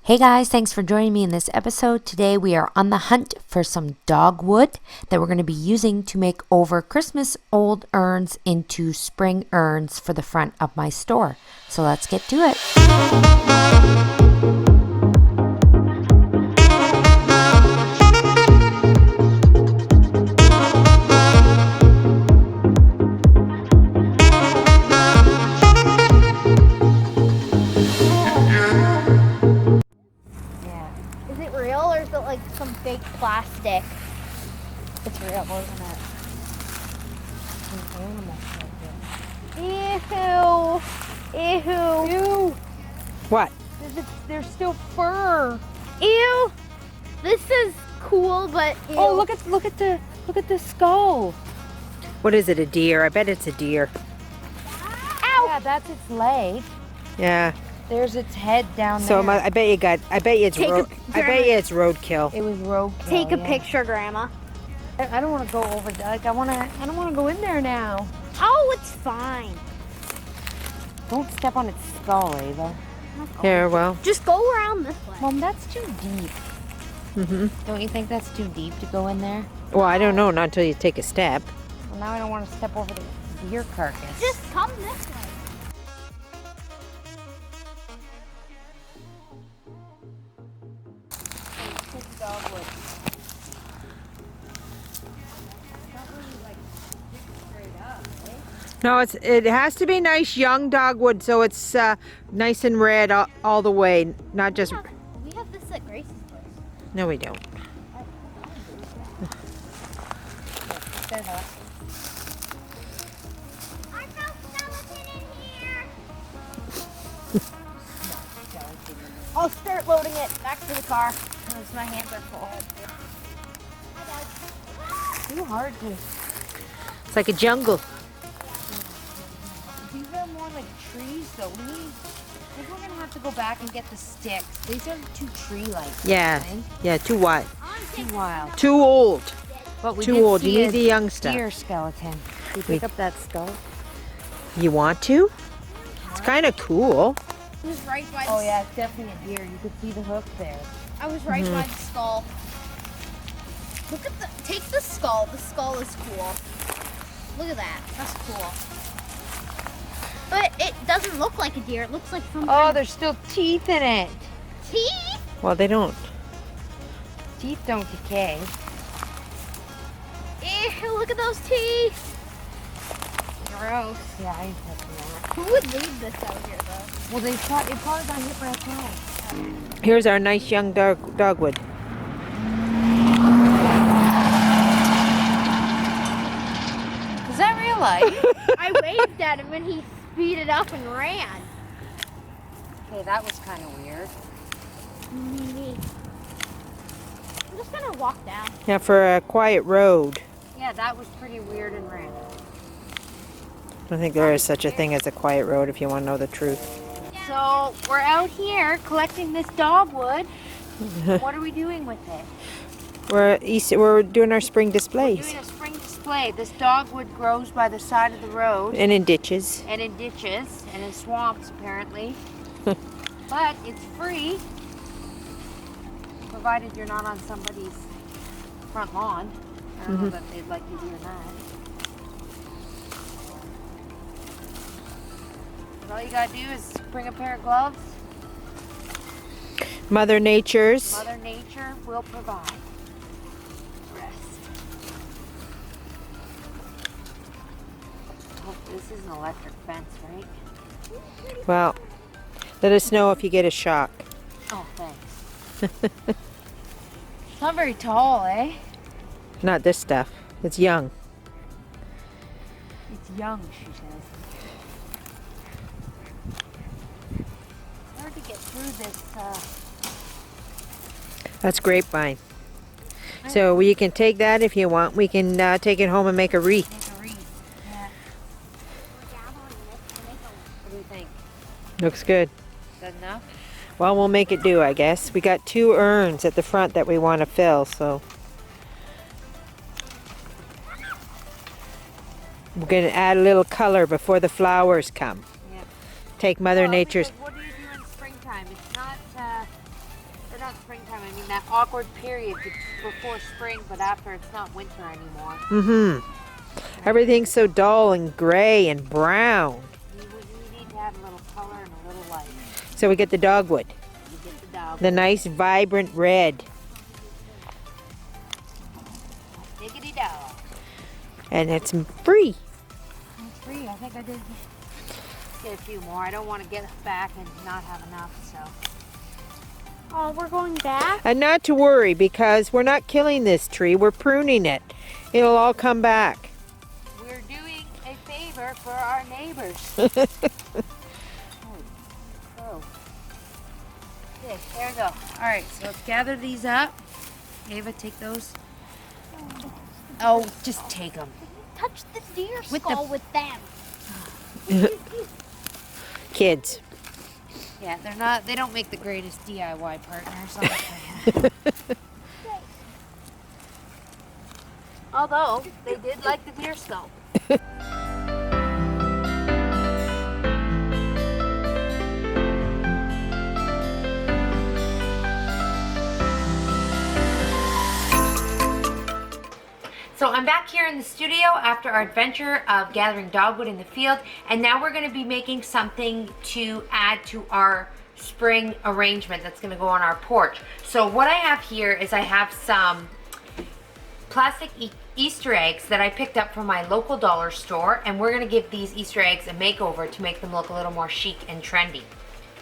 Hey guys, thanks for joining me in this episode. Today we are on the hunt for some dogwood that we're going to be using to make over Christmas old urns into spring urns for the front of my store. So let's get to it. Like some fake plastic. It's real, isn't it? Ew. Ew. What? There's still fur. Ew. This is cool, but ew. Oh, look at the skull. What is it? A deer? I bet it's a deer. Ow. Yeah, that's its leg. Yeah. There's its head down there. So I bet it's roadkill. It was roadkill. Take a picture, Grandma. I don't want to go over there. I don't want to go in there now. Oh, it's fine. Don't step on its skull, Ava. Here, well. Just go around this way. Mom, that's too deep. Don't you think that's too deep to go in there? Well, I don't know. Not until you take a step. Well, now I don't want to step over the deer carcass. Just come this way. Dogwood. No, it has to be nice young dogwood, so it's nice and red all the way, not just. We have this at Grace's place. No, we don't. They're not. I found skeleton in here. I'll start loading it back to the car because my hands are full. Too hard to. It's like a jungle. These are more like trees, though. I think we're gonna have to go back and get the sticks. These are too tree-like. Yeah. Right? Yeah. Too wild. Too wild. Too old. But we Too did old. see You need a the young stuff. deer skeleton. Did you pick up that skull? You want to? It's kind of cool. I was right by Oh yeah, it's definitely a deer. You could see the hook there. I was right by the skull. Look at take the skull. The skull is cool. Look at that. That's cool. But it doesn't look like a deer. It looks like some Oh, there's still teeth in it. teeth. Well, they don't. Teeth don't decay. Ew, look at those teeth. Gross. Yeah, I ain't touching that. Who would leave this out here though? Well, it probably got hit by a car. Here's our nice young dogwood. Is that real life? I waved at him and he speeded up and ran. Okay, that was kind of weird. I'm just gonna walk down. Yeah, for a quiet road. Yeah, that was pretty weird and random. I don't think there is such a thing as a quiet road if you want to know the truth. So we're out here collecting this dogwood. What are we doing with it? We're doing our spring displays. Doing a spring display. This dogwood grows by the side of the road And in ditches. and in ditches and in swamps apparently. But it's free, provided you're not on somebody's front lawn. I don't know that they'd like you doing that. But all you gotta do is bring a pair of gloves. Mother Nature's. Mother Nature will provide. Rest. Oh, this is an electric fence, right? Well, let us know if you get a shock. Oh, thanks. It's not very tall, eh? Not this stuff. It's young. It's young, she says. It's hard to get through this. That's grapevine. So you can take that if you want. We can take it home and make a wreath. Make a wreath. Yeah. What do you think? Looks good. Is that enough? Well, we'll make it do, I guess. We got 2 urns at the front that we want to fill, so. We're going to add a little color before the flowers come. Yeah. Take Mother Well, Nature's. because what do you do in springtime? It's not or not springtime, I mean that awkward period before spring, but after it's not winter anymore. Mm-hmm. Everything's so dull and gray and brown. We need to have a little color and a little light. So we get the dogwood. We get the dog. The nice vibrant red. Diggity dog. And it's free. It's free. I think I did get a few more. I don't want to get it back and not have enough, so. Oh, we're going back? And not to worry, because we're not killing this tree. We're pruning it. It'll all come back. We're doing a favor for our neighbors. Oh. There we go. All right, so let's gather these up. Ava, take those. Oh, just take them. Touch the deer With skull with them. Kids. Yeah, they don't make the greatest DIY partners, I'll tell you. Although, they did like the deer skull. So I'm back here in the studio after our adventure of gathering dogwood in the field, and now we're going to be making something to add to our spring arrangement that's going to go on our porch. So what I have here is I have some plastic Easter eggs that I picked up from my local dollar store, and we're going to give these Easter eggs a makeover to make them look a little more chic and trendy.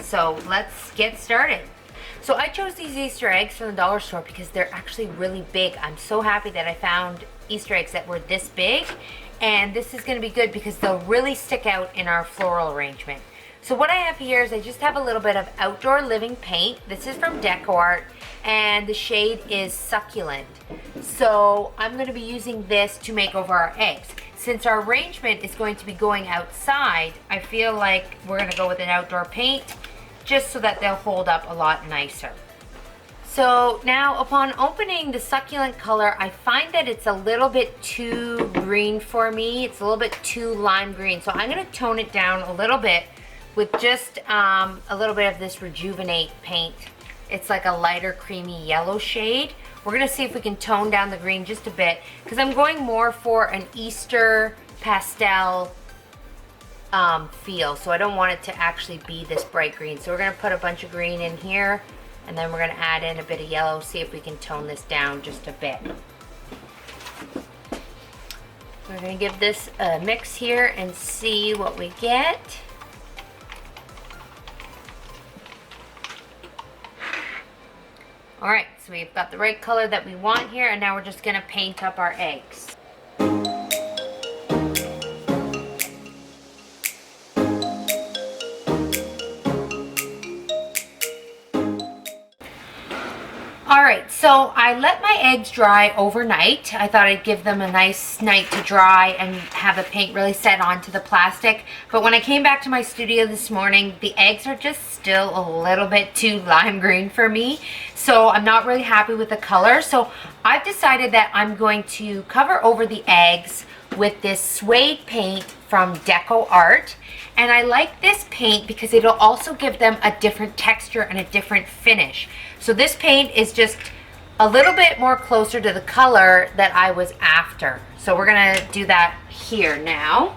So let's get started. So I chose these Easter eggs from the dollar store because they're actually really big. I'm so happy that I found Easter eggs that were this big, and this is going to be good because they'll really stick out in our floral arrangement. So what I have here is I just have a little bit of outdoor living paint. This is from DecoArt, and the shade is Succulent. So I'm going to be using this to make over our eggs. Since our arrangement is going to be going outside, I feel like we're going to go with an outdoor paint just so that they'll hold up a lot nicer. So now upon opening the Succulent color, I find that it's a little bit too green for me. It's a little bit too lime green. So I'm gonna tone it down a little bit with just a little bit of this Rejuvenate paint. It's like a lighter creamy yellow shade. We're gonna see if we can tone down the green just a bit because I'm going more for an Easter pastel feel. So I don't want it to actually be this bright green. So we're gonna put a bunch of green in here, and then we're going to add in a bit of yellow, see if we can tone this down just a bit. We're going to give this a mix here and see what we get. Alright, so we've got the right color that we want here, and now we're just going to paint up our eggs. Alright, so I let my eggs dry overnight. I thought I'd give them a nice night to dry and have the paint really set onto the plastic. But when I came back to my studio this morning, the eggs are just still a little bit too lime green for me. So I'm not really happy with the color. So I've decided that I'm going to cover over the eggs with this suede paint from DecoArt. And I like this paint because it'll also give them a different texture and a different finish. So this paint is just a little bit more closer to the color that I was after. So we're gonna do that here now.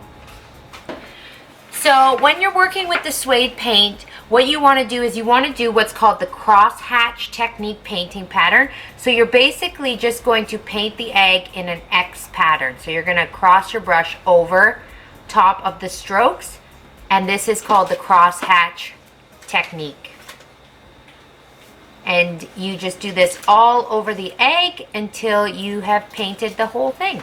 So when you're working with the suede paint, what you want to do is you want to do what's called the crosshatch technique painting pattern. So you're basically just going to paint the egg in an X pattern. So you're going to cross your brush over top of the strokes, and this is called the crosshatch technique. And you just do this all over the egg until you have painted the whole thing.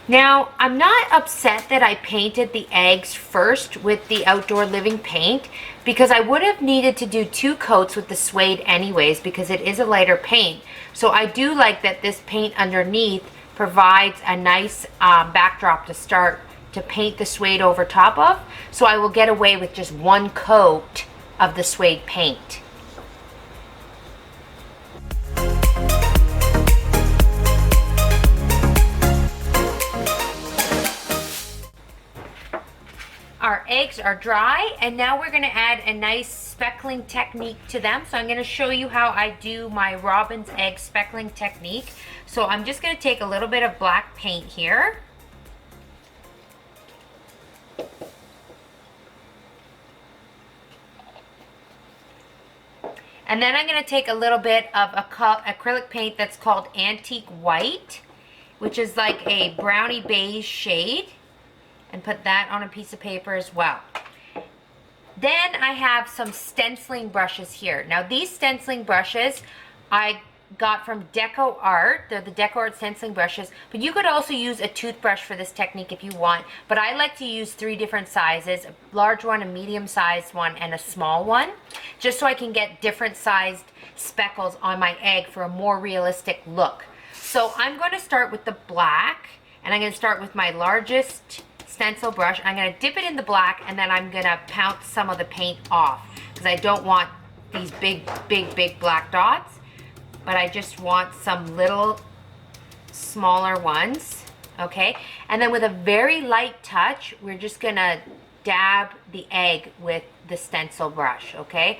Now, I'm not upset that I painted the eggs first with the outdoor living paint because I would have needed to do 2 coats with the suede anyways because it is a lighter paint. So I do like that this paint underneath provides a nice backdrop to start to paint the suede over top of. So I will get away with just 1 coat of the suede paint. eggs are dry, and now we're going to add a nice speckling technique to them. So I'm going to show you how I do my robin's egg speckling technique. So I'm just going to take a little bit of black paint here. And then I'm going to take a little bit of acrylic paint that's called Antique White, which is like a brownie beige shade, and put that on a piece of paper as well. Then I have some stenciling brushes here. Now these stenciling brushes I got from Deco Art. They're the Deco Art stenciling brushes, but you could also use a toothbrush for this technique if you want. But I like to use 3 different sizes, a large one, a medium sized one, and a small one, just so I can get different sized speckles on my egg for a more realistic look. So I'm going to start with the black, and I'm going to start with my largest stencil brush. I'm going to dip it in the black, and then I'm going to pounce some of the paint off because I don't want these big black dots. But I just want some little smaller ones, okay? And then with a very light touch, we're just gonna dab the egg with the stencil brush, okay?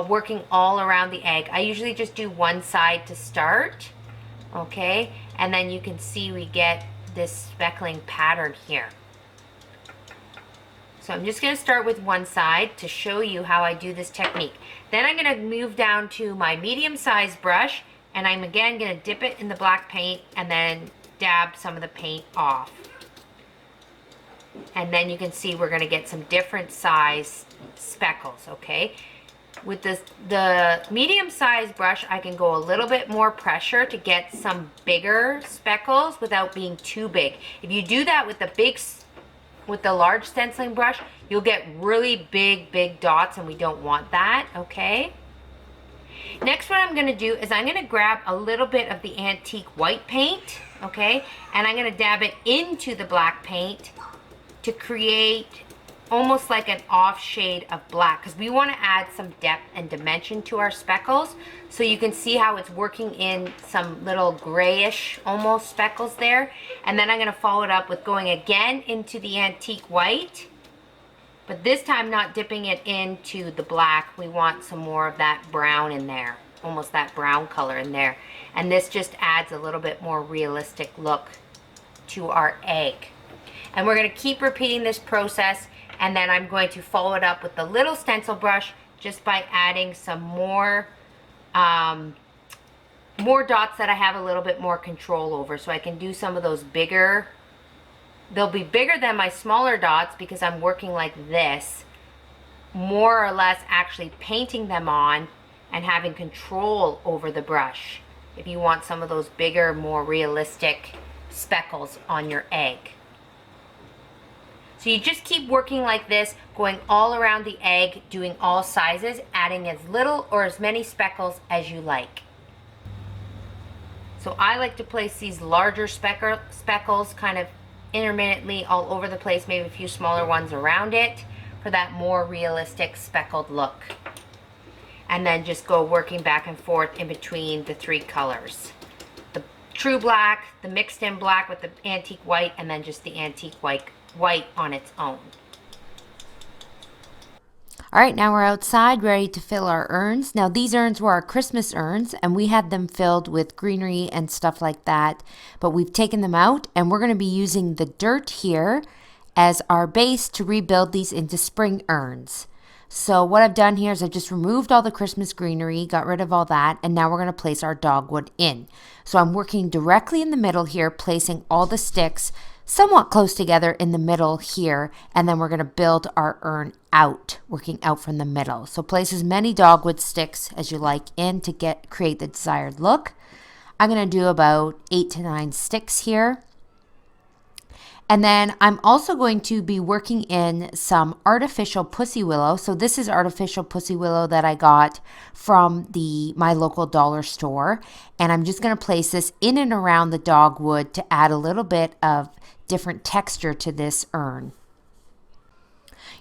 Working all around the egg. I usually just do one side to start, okay? And then you can see we get this speckling pattern here. So I'm just going to start with one side to show you how I do this technique. Then I'm going to move down to my medium-sized brush, and I'm again going to dip it in the black paint and then dab some of the paint off. And then you can see we're going to get some different size speckles, okay? With the medium-sized brush, I can go a little bit more pressure to get some bigger speckles without being too big. If you do that with the large stenciling brush, you'll get really big dots, and we don't want that, okay? Next, what I'm going to do is I'm going to grab a little bit of the antique white paint, okay? And I'm going to dab it into the black paint to create almost like an off shade of black, because we want to add some depth and dimension to our speckles. So you can see how it's working in some little grayish almost speckles there. And then I'm going to follow it up with going again into the antique white, but this time not dipping it into the black. We want some more of that brown in there, almost that brown color in there. And this just adds a little bit more realistic look to our egg. And we're going to keep repeating this process, and then I'm going to follow it up with the little stencil brush just by adding some more dots that I have a little bit more control over. So I can do some of those bigger, they'll be bigger than my smaller dots because I'm working like this, more or less actually painting them on and having control over the brush if you want some of those bigger, more realistic speckles on your egg. So you just keep working like this, going all around the egg, doing all sizes, adding as little or as many speckles as you like. So I like to place these larger speckles kind of intermittently all over the place, maybe a few smaller ones around it for that more realistic speckled look. And then just go working back and forth in between the 3 colors. The true black, the mixed in black with the antique white, and then just the antique white on its own. All right, now we're outside ready to fill our urns. Now these urns were our Christmas urns, and we had them filled with greenery and stuff like that, but we've taken them out, and we're going to be using the dirt here as our base to rebuild these into spring urns. So what I've done here is I've just removed all the Christmas greenery, got rid of all that, and now we're going to place our dogwood in. So I'm working directly in the middle here, placing all the sticks somewhat close together in the middle here, and then we're going to build our urn out, working out from the middle. So place as many dogwood sticks as you like in to create the desired look. I'm going to do about 8 to 9 sticks here. And then I'm also going to be working in some artificial pussy willow. So this is artificial pussy willow that I got from my local dollar store. And I'm just going to place this in and around the dogwood to add a little bit of different texture to this urn.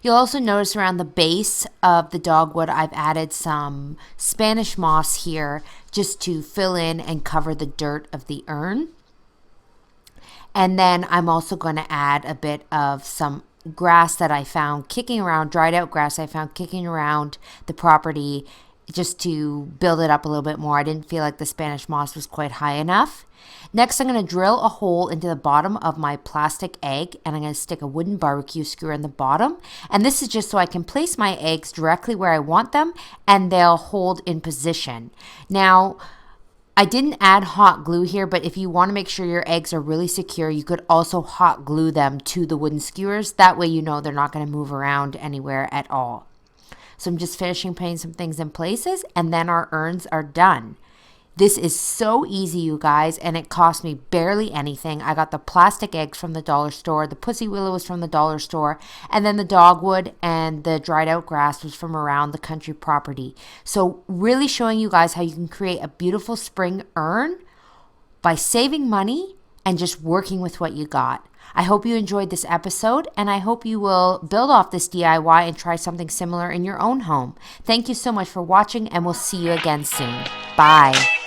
You'll also notice around the base of the dogwood I've added some Spanish moss here just to fill in and cover the dirt of the urn. And then I'm also going to add a bit of some grass that I found kicking around, dried out grass I found kicking around the property just to build it up a little bit more. I didn't feel like the Spanish moss was quite high enough. Next, I'm going to drill a hole into the bottom of my plastic egg, and I'm going to stick a wooden barbecue skewer in the bottom. And this is just so I can place my eggs directly where I want them, and they'll hold in position. Now, I didn't add hot glue here, but if you want to make sure your eggs are really secure, you could also hot glue them to the wooden skewers. That way you know they're not going to move around anywhere at all. So I'm just finishing putting some things in places, and then our urns are done. This is so easy, you guys, and it cost me barely anything. I got the plastic eggs from the dollar store, the pussy willow was from the dollar store, and then the dogwood and the dried out grass was from around the country property. So really showing you guys how you can create a beautiful spring urn by saving money and just working with what you got. I hope you enjoyed this episode, and I hope you will build off this DIY and try something similar in your own home. Thank you so much for watching, and we'll see you again soon. Bye.